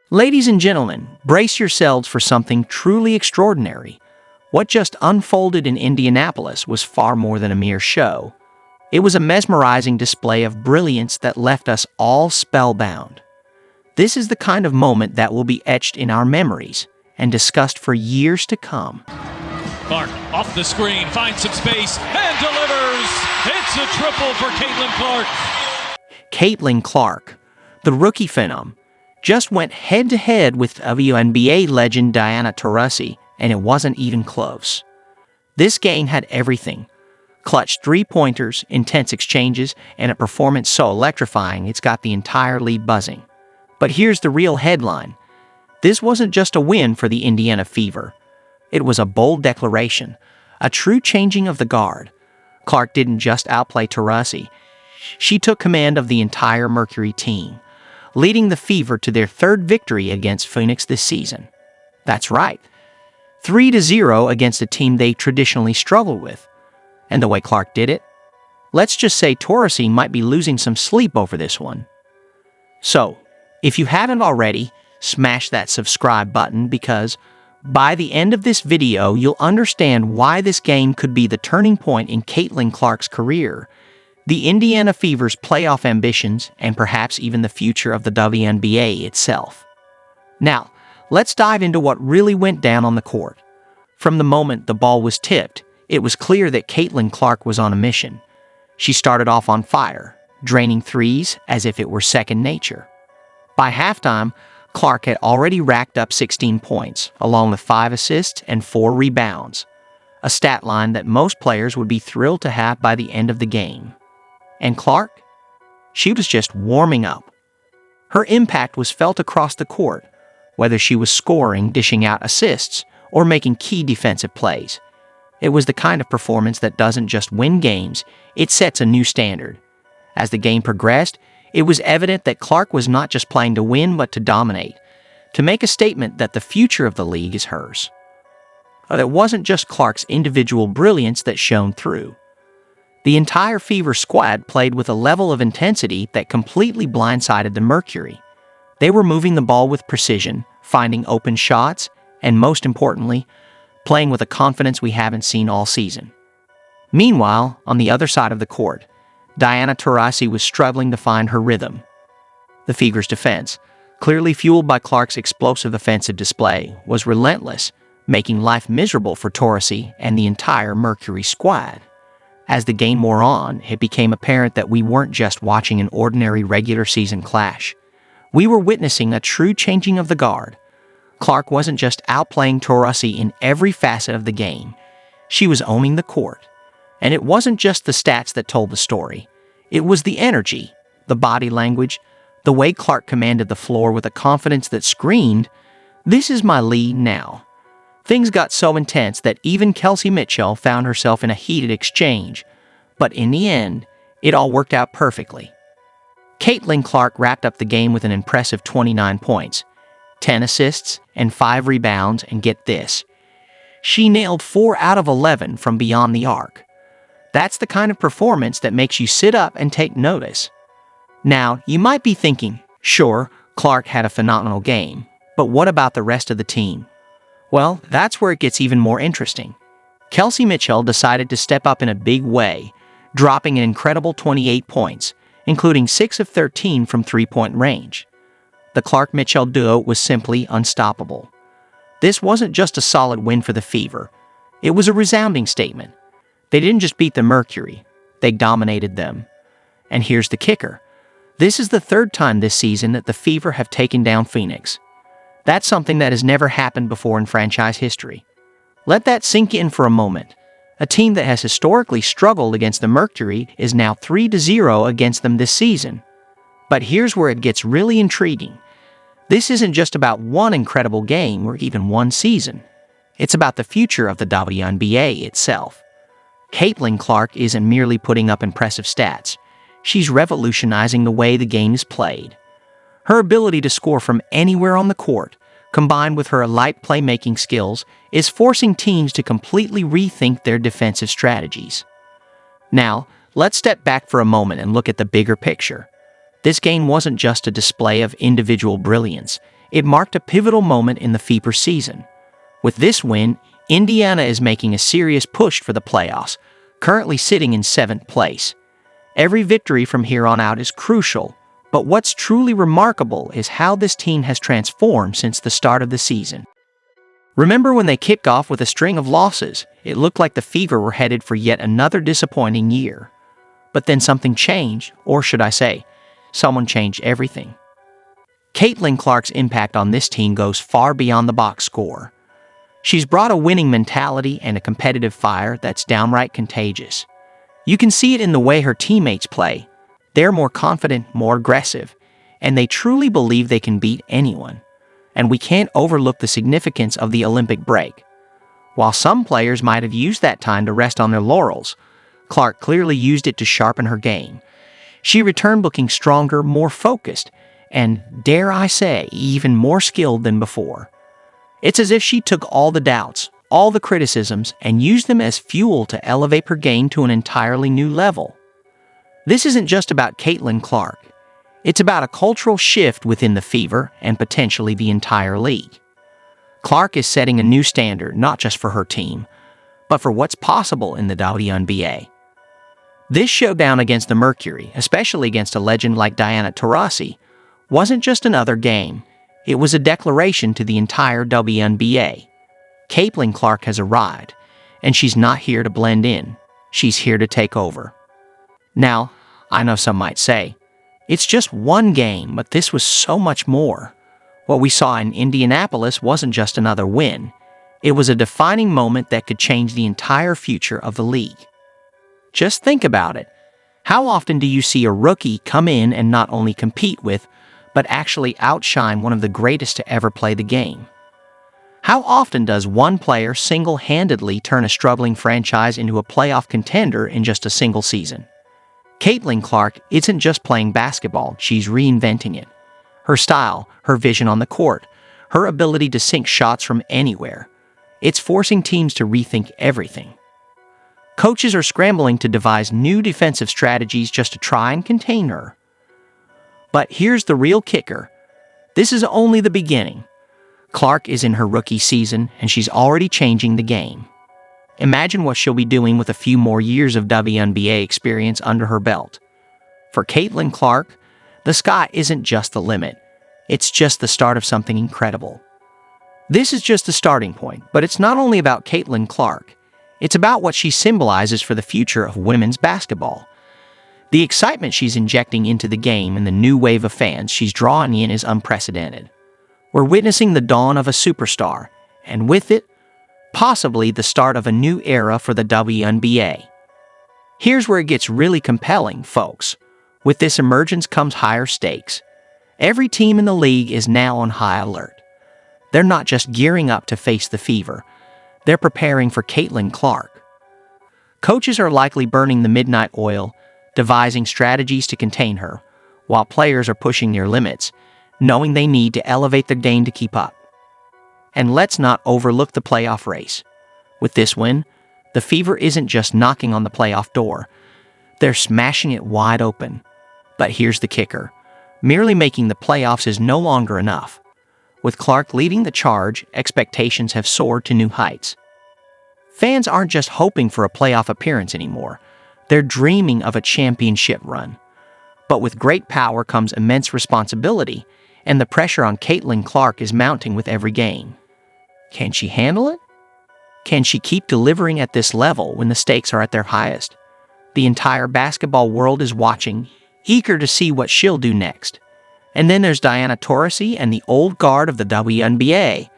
Ladies and gentlemen, brace yourselves for something truly extraordinary. What just unfolded in Indianapolis was far more than a mere show. It was a mesmerizing display of brilliance that left us all spellbound. This is the kind of moment that will be etched in our memories and discussed for years to come. Clark off the screen, finds some space, and delivers! It's a triple for Caitlin Clark. Caitlin Clark, the rookie phenom, just went head-to-head with WNBA legend Diana Taurasi, and it wasn't even close. This game had everything. Clutch three-pointers, intense exchanges, and a performance so electrifying it's got the entire league buzzing. But here's the real headline. This wasn't just a win for the Indiana Fever. It was a bold declaration, a true changing of the guard. Clark didn't just outplay Taurasi. She took command of the entire Mercury team, leading the Fever to their third victory against Phoenix this season. That's right, 3-0 against a team they traditionally struggle with. And the way Clark did it? Let's just say Taurasi might be losing some sleep over this one. So, if you haven't already, smash that subscribe button because by the end of this video, you'll understand why this game could be the turning point in Caitlin Clark's career, the Indiana Fever's playoff ambitions, and perhaps even the future of the WNBA itself. Now, let's dive into what really went down on the court. From the moment the ball was tipped, it was clear that Caitlin Clark was on a mission. She started off on fire, draining threes as if it were second nature. By halftime, Clark had already racked up 16 points, along with 5 assists and 4 rebounds, a stat line that most players would be thrilled to have by the end of the game. And Clark? She was just warming up. Her impact was felt across the court, whether she was scoring, dishing out assists, or making key defensive plays. It was the kind of performance that doesn't just win games, it sets a new standard. As the game progressed, it was evident that Clark was not just playing to win but to dominate, to make a statement that the future of the league is hers. But it wasn't just Clark's individual brilliance that shone through. The entire Fever squad played with a level of intensity that completely blindsided the Mercury. They were moving the ball with precision, finding open shots, and most importantly, playing with a confidence we haven't seen all season. Meanwhile, on the other side of the court, Diana Taurasi was struggling to find her rhythm. The Fever's defense, clearly fueled by Clark's explosive offensive display, was relentless, making life miserable for Taurasi and the entire Mercury squad. As the game wore on, it became apparent that we weren't just watching an ordinary regular season clash. We were witnessing a true changing of the guard. Clark wasn't just outplaying Taurasi in every facet of the game. She was owning the court. And it wasn't just the stats that told the story. It was the energy, the body language, the way Clark commanded the floor with a confidence that screamed, "This is my lead now." Things got so intense that even Kelsey Mitchell found herself in a heated exchange. But in the end, it all worked out perfectly. Caitlin Clark wrapped up the game with an impressive 29 points, 10 assists, and 5 rebounds, and get this, she nailed 4 out of 11 from beyond the arc. That's the kind of performance that makes you sit up and take notice. Now, you might be thinking, sure, Clark had a phenomenal game, but what about the rest of the team? Well, that's where it gets even more interesting. Kelsey Mitchell decided to step up in a big way, dropping an incredible 28 points, including 6 of 13 from three-point range. The Clark-Mitchell duo was simply unstoppable. This wasn't just a solid win for the Fever. It was a resounding statement. They didn't just beat the Mercury, they dominated them. And here's the kicker. This is the third time this season that the Fever have taken down Phoenix. That's something that has never happened before in franchise history. Let that sink in for a moment. A team that has historically struggled against the Mercury is now 3-0 against them this season. But here's where it gets really intriguing. This isn't just about one incredible game or even one season. It's about the future of the WNBA itself. Caitlin Clark isn't merely putting up impressive stats. She's revolutionizing the way the game is played. Her ability to score from anywhere on the court, combined with her elite playmaking skills, is forcing teams to completely rethink their defensive strategies. Now, let's step back for a moment and look at the bigger picture. This game wasn't just a display of individual brilliance. It marked a pivotal moment in the Fever season. With this win, Indiana is making a serious push for the playoffs, currently sitting in 7th place. Every victory from here on out is crucial, but what's truly remarkable is how this team has transformed since the start of the season. Remember when they kicked off with a string of losses? It looked like the Fever were headed for yet another disappointing year. But then something changed, or should I say, someone changed everything. Caitlin Clark's impact on this team goes far beyond the box score. She's brought a winning mentality and a competitive fire that's downright contagious. You can see it in the way her teammates play. They're more confident, more aggressive, and they truly believe they can beat anyone. And we can't overlook the significance of the Olympic break. While some players might have used that time to rest on their laurels, Clark clearly used it to sharpen her game. She returned looking stronger, more focused, and, dare I say, even more skilled than before. It's as if she took all the doubts, all the criticisms, and used them as fuel to elevate her game to an entirely new level. This isn't just about Caitlin Clark. It's about a cultural shift within the Fever and potentially the entire league. Clark is setting a new standard not just for her team, but for what's possible in the WNBA. This showdown against the Mercury, especially against a legend like Diana Taurasi, wasn't just another game. It was a declaration to the entire WNBA. Caitlin Clark has arrived, and she's not here to blend in. She's here to take over. Now, I know some might say, it's just one game, but this was so much more. What we saw in Indianapolis wasn't just another win. It was a defining moment that could change the entire future of the league. Just think about it. How often do you see a rookie come in and not only compete with, but actually outshine one of the greatest to ever play the game? How often does one player single-handedly turn a struggling franchise into a playoff contender in just a single season? Caitlin Clark isn't just playing basketball, she's reinventing it. Her style, her vision on the court, her ability to sink shots from anywhere. It's forcing teams to rethink everything. Coaches are scrambling to devise new defensive strategies just to try and contain her. But here's the real kicker. This is only the beginning. Clark is in her rookie season, and she's already changing the game. Imagine what she'll be doing with a few more years of WNBA experience under her belt. For Caitlin Clark, the sky isn't just the limit. It's just the start of something incredible. This is just the starting point, but it's not only about Caitlin Clark. It's about what she symbolizes for the future of women's basketball. The excitement she's injecting into the game and the new wave of fans she's drawing in is unprecedented. We're witnessing the dawn of a superstar, and with it, possibly the start of a new era for the WNBA. Here's where it gets really compelling, folks. With this emergence comes higher stakes. Every team in the league is now on high alert. They're not just gearing up to face the Fever. They're preparing for Caitlin Clark. Coaches are likely burning the midnight oil, devising strategies to contain her, while players are pushing their limits, knowing they need to elevate their game to keep up. And let's not overlook the playoff race. With this win, the Fever isn't just knocking on the playoff door. They're smashing it wide open. But here's the kicker. Merely making the playoffs is no longer enough. With Clark leading the charge, expectations have soared to new heights. Fans aren't just hoping for a playoff appearance anymore. They're dreaming of a championship run. But with great power comes immense responsibility, and the pressure on Caitlin Clark is mounting with every game. Can she handle it? Can she keep delivering at this level when the stakes are at their highest? The entire basketball world is watching, eager to see what she'll do next. And then there's Diana Taurasi and the old guard of the WNBA,